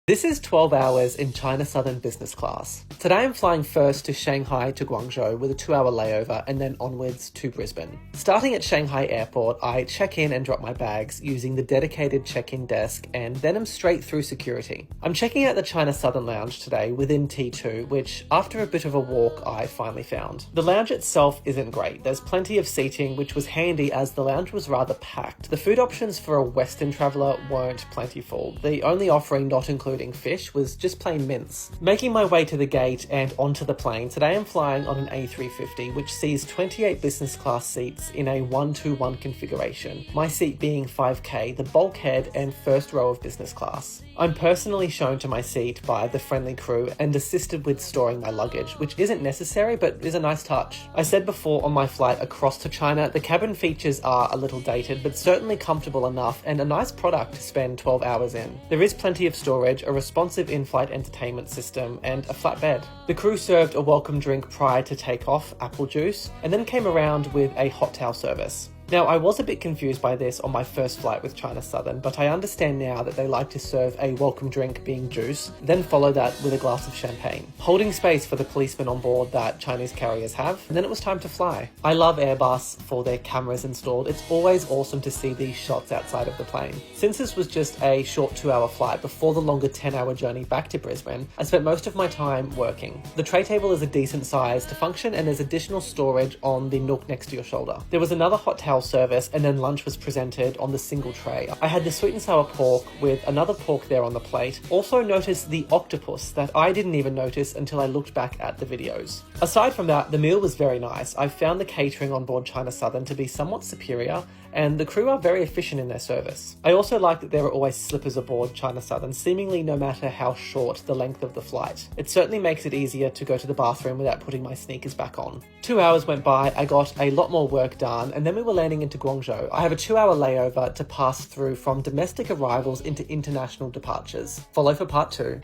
This is 12 hours in China Southern business class. Today I'm flying first to Shanghai to Guangzhou with a 2-hour layover and then onwards to Brisbane. Starting at Shanghai Airport, I check in and drop my bags using the dedicated check-in desk and then I'm straight through security. I'm checking out the China Southern Lounge today within T2, which after a bit of a walk I finally found. The lounge itself isn't great. There's plenty of seating, which was handy as the lounge was rather packed. The food options for a Western traveller weren't plentiful. The only offering not including fish was just plain mince. Making my way to the gate and onto the plane, today I'm flying on an A350 which sees 28 business class seats in a 1-to-1 configuration, my seat being 5K, the bulkhead and first row of business class. I'm personally shown to my seat by the friendly crew and assisted with storing my luggage, which isn't necessary but is a nice touch. I said before on my flight across to China, the cabin features are a little dated but certainly comfortable enough and a nice product to spend 12 hours in. There is plenty of storage, a responsive in-flight entertainment system and a flat bed. The crew served a welcome drink prior to takeoff, apple juice, and then came around with a hot towel service. Now, I was a bit confused by this on my first flight with China Southern, but I understand now that they like to serve a welcome drink being juice, then follow that with a glass of champagne, holding space for the policemen on board that Chinese carriers have, and then it was time to fly. I love Airbus for their cameras installed. It's always awesome to see these shots outside of the plane. Since this was just a short 2-hour flight before the longer 10-hour journey back to Brisbane, I spent most of my time working. The tray table is a decent size to function and there's additional storage on the nook next to your shoulder. There was another hot towel service and then lunch was presented on the single tray. I had the sweet and sour pork with another pork there on the plate. Also noticed the octopus that I didn't even notice until I looked back at the videos. Aside from that, the meal was very nice. I found the catering on board China Southern to be somewhat superior and the crew are very efficient in their service. I also like that there are always slippers aboard China Southern, seemingly no matter how short the length of the flight. It certainly makes it easier to go to the bathroom without putting my sneakers back on. 2 hours went by, I got a lot more work done, and then we were landing into Guangzhou. I have a 2-hour layover to pass through from domestic arrivals into international departures. Follow for part 2.